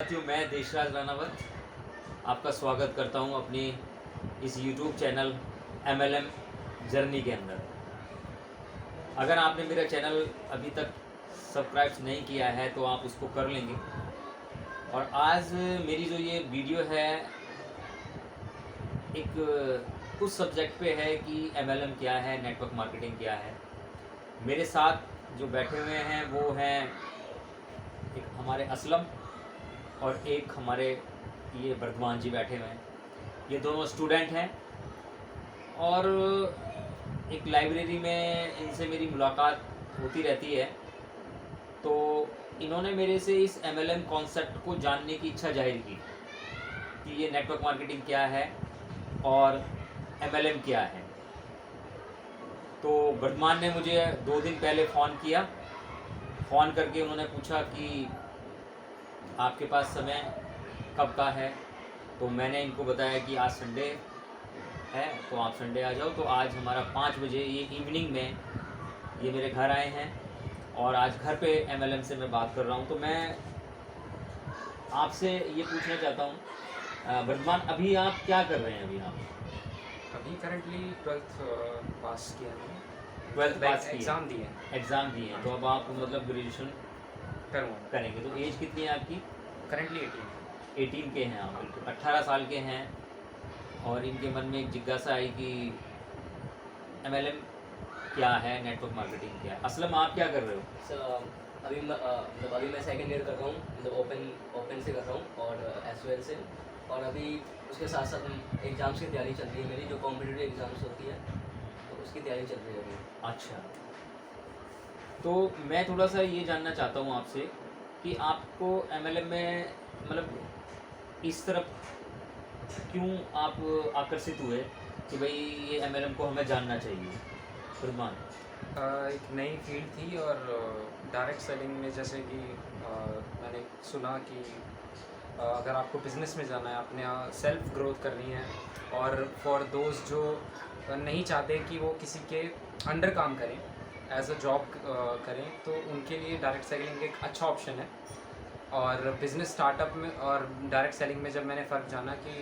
साथियों, मैं देशराज रानावत आपका स्वागत करता हूं अपनी इस YouTube चैनल MLM जर्नी के अंदर। अगर आपने मेरा चैनल अभी तक सब्सक्राइब नहीं किया है तो आप उसको कर लेंगे। और आज मेरी जो ये वीडियो है एक उस सब्जेक्ट पे है कि MLM क्या है, नेटवर्क मार्केटिंग क्या है। मेरे साथ जो बैठे हुए हैं वो हैं एक हमारे असलम और एक हमारे ये वर्धमान जी बैठे हुए हैं। ये दोनों स्टूडेंट हैं और एक लाइब्रेरी में इनसे मेरी मुलाकात होती रहती है। तो इन्होंने मेरे से इस MLM कॉन्सेप्ट को जानने की इच्छा जाहिर की कि ये नेटवर्क मार्केटिंग क्या है और MLM क्या है। तो वर्धमान ने मुझे 2 दिन पहले फ़ोन करके उन्होंने पूछा कि आपके पास समय कब का है। तो मैंने इनको बताया कि आज संडे है तो आप संडे आ जाओ। तो आज हमारा 5 बजे ये इवनिंग में ये मेरे घर आए हैं और आज घर पे MLM से मैं बात कर रहा हूँ। तो मैं आपसे ये पूछना चाहता हूँ वर्धमान, अभी आप क्या कर रहे हैं? अभी करंटली 12th पास किया है। 12th पास किया, एग्ज़ाम दिए हैं। तो अब आप मतलब ग्रेजुएशन करेंगे। तो एज कितनी है आपकी? करंटली 18 के हैं आप, बिल्कुल 18 साल के हैं। और इनके मन में एक जिज्ञासा आई कि MLM क्या है, नेटवर्क मार्केटिंग क्या है। असलम, आप क्या कर रहे हो? सर अभी मैं सेकंड ईयर कर रहा हूँ, मतलब ओपन से कर रहा हूँ और SOL से। और अभी उसके साथ साथ एग्ज़ाम्स की तैयारी चल रही है मेरी, जो कॉम्पिटिटिव एग्ज़ाम्स होती है तो उसकी तैयारी चल रही है अभी। अच्छा, तो मैं थोड़ा सा ये जानना चाहता हूँ आपसे कि आपको MLM में मतलब इस तरफ क्यों आप आकर्षित हुए कि भाई ये MLM को हमें जानना चाहिए? वर्धमान। एक नई फील्ड थी और डायरेक्ट सेलिंग में जैसे कि मैंने सुना कि अगर आपको बिज़नेस में जाना है, अपने सेल्फ ग्रोथ करनी है और फॉर दोज जो नहीं चाहते कि वो किसी के अंडर काम करें, एज अ जॉब करें, तो उनके लिए डायरेक्ट सेलिंग एक अच्छा ऑप्शन है। और बिज़नेस स्टार्टअप में और डायरेक्ट सेलिंग में जब मैंने फ़र्क जाना कि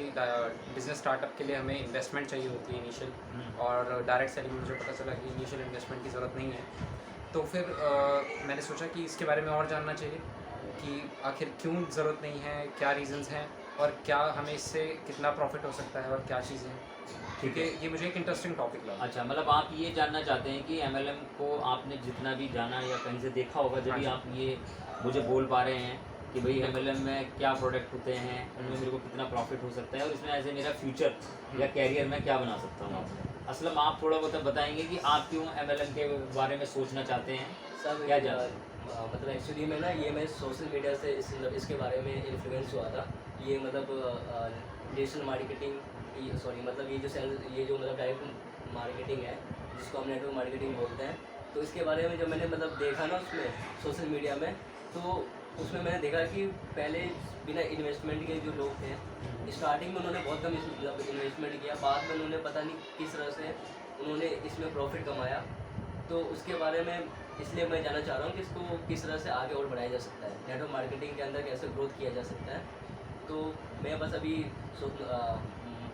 बिज़नेस स्टार्टअप के लिए हमें इन्वेस्टमेंट चाहिए होती है इनिशियल, और डायरेक्ट सेलिंग में मुझे पता चला कि इनिशियल इन्वेस्टमेंट की ज़रूरत नहीं है। तो फिर मैंने सोचा कि इसके बारे में और जानना चाहिए कि आखिर क्यों ज़रूरत नहीं है, क्या रीज़न्स हैं और क्या हमें इससे कितना प्रॉफिट हो सकता है और क्या चीज़ें हैं। ठीक है, ये मुझे एक इंटरेस्टिंग टॉपिक लगा। अच्छा, मतलब आप ये जानना चाहते हैं कि MLM को आपने जितना भी जाना या कहीं से देखा होगा, जब भी आप ये मुझे बोल पा रहे हैं कि भाई MLM में क्या प्रोडक्ट होते हैं, उनमें मेरे को कितना प्रॉफिट हो सकता है और इसमें ऐसे मेरा फ्यूचर या कैरियर में क्या बना सकता हूँ। असलम, आप थोड़ा बहुत बताएंगे कि आप क्यों MLM के बारे में सोचना चाहते हैं? सर क्या जानते मतलब एक्चुअली में ना, ये मैं सोशल मीडिया से इसके बारे में इन्फ्लुएंस हुआ था। ये मतलब डिजिटल मार्केटिंग, मतलब ये जो मतलब डायरेक्ट मार्केटिंग है, जिसको हम नेटवर्क मार्केटिंग बोलते हैं। तो इसके बारे में जब मैंने मतलब देखा ना उसमें सोशल मीडिया में, तो उसमें मैंने देखा कि पहले बिना इन्वेस्टमेंट के जो लोग थे, स्टार्टिंग में उन्होंने बहुत कम मतलब इन्वेस्टमेंट किया, बाद में उन्होंने पता नहीं किस तरह से उन्होंने इसमें प्रॉफिट कमाया। तो उसके बारे में इसलिए मैं जानना चाह रहा हूँ कि इसको किस तरह से आगे और बढ़ाया जा सकता है, नेटवर्क मार्केटिंग के अंदर कैसे ग्रोथ किया जा सकता है। तो मैं बस अभी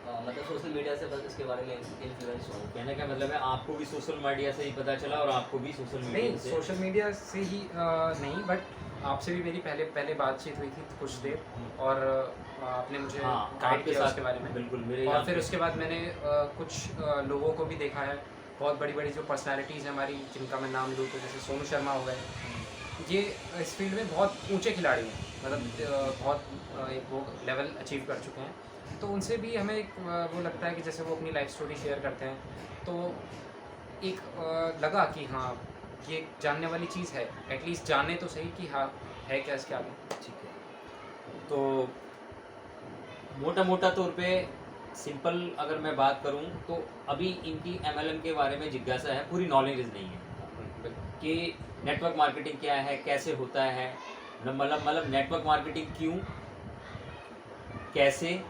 मतलब सोशल मीडिया से बस इसके बारे में इन्फ्लुएंस हूँ। कहने का मतलब है आपको भी सोशल मीडिया से ही पता चला और आपको भी सोशल मीडिया से ही नहीं, बट आपसे भी मेरी पहले बातचीत हुई थी कुछ देर, और आपने मुझे गाइड किया उसके बारे में। बिल्कुल। और फिर उसके बाद मैंने कुछ लोगों को भी देखा है, बहुत बड़ी बड़ी जो पर्सनालिटीज़ हैं हमारी, जिनका मैं नाम लूँ तो जैसे सोनू शर्मा हो गए, ये इस फील्ड में बहुत ऊंचे खिलाड़ी हैं, मतलब बहुत एक वो लेवल अचीव कर चुके हैं। तो उनसे भी हमें एक वो लगता है कि जैसे वो अपनी लाइफ स्टोरी शेयर करते हैं, तो एक लगा कि हाँ, ये जानने वाली चीज़ है, एटलीस्ट जाने तो सही कि हाँ है क्या इसके आगे। ठीक है, तो मोटा तौर पे सिंपल अगर मैं बात करूं तो अभी इनकी MLM के बारे में जिज्ञासा है, पूरी नॉलेज नहीं है कि नेटवर्क मार्केटिंग क्या है, कैसे होता है, मतलब नेटवर्क मार्केटिंग क्यों, कैसे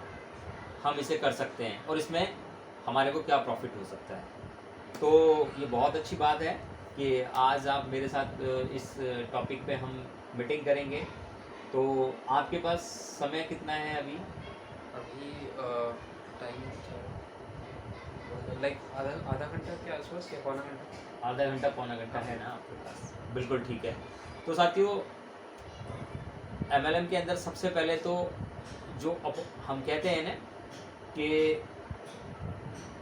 हम इसे कर सकते हैं और इसमें हमारे को क्या प्रॉफिट हो सकता है। तो ये बहुत अच्छी बात है कि आज आप मेरे साथ इस टॉपिक पे हम मीटिंग करेंगे तो आपके पास समय कितना है अभी? अभी टाइम लाइक आधा घंटा के आसपास या पौना घंटा। आधा घंटा पौना घंटा है ना आपके पास? बिल्कुल ठीक है। तो साथियों, MLM के अंदर सबसे पहले तो जो हम कहते हैं ना कि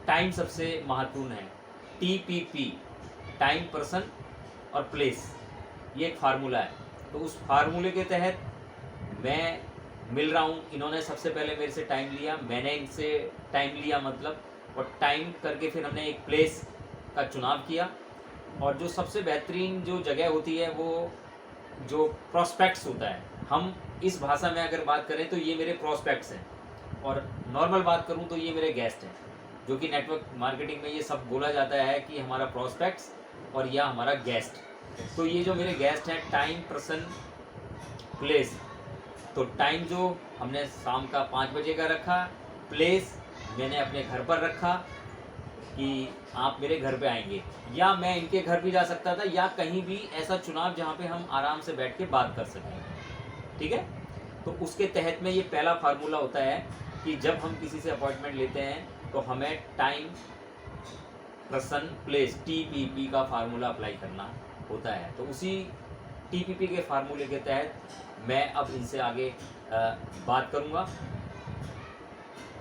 टाइम सबसे महत्वपूर्ण है। TPP, टाइम, पर्सन और प्लेस, ये एक फार्मूला है। तो उस फार्मूले के तहत मैं मिल रहा हूँ। इन्होंने सबसे पहले मेरे से टाइम लिया, मैंने इनसे टाइम लिया, मतलब, और टाइम करके फिर हमने एक प्लेस का चुनाव किया। और जो सबसे बेहतरीन जो जगह होती है वो जो प्रोस्पेक्ट्स होता है, हम इस भाषा में अगर बात करें तो ये मेरे प्रोस्पेक्ट्स हैं, और नॉर्मल बात करूं तो ये मेरे गेस्ट हैं, जो कि नेटवर्क मार्केटिंग में ये सब बोला जाता है कि हमारा प्रोस्पेक्ट्स और यह हमारा गेस्ट। तो ये जो मेरे गेस्ट हैं, टाइम, पर्सन, प्लेस। तो टाइम जो हमने शाम का 5 बजे का रखा, प्लेस मैंने अपने घर पर रखा कि आप मेरे घर पे आएंगे, या मैं इनके घर भी जा सकता था, या कहीं भी ऐसा चुनाव जहाँ पे हम आराम से बैठ के बात कर सकें। ठीक है। तो उसके तहत में ये पहला फार्मूला होता है कि जब हम किसी से अपॉइंटमेंट लेते हैं तो हमें टाइम, पर्सन, प्लेस, TPP का फार्मूला अप्लाई करना होता है। तो उसी TPP के फार्मूले के तहत मैं अब इनसे आगे बात करूँगा।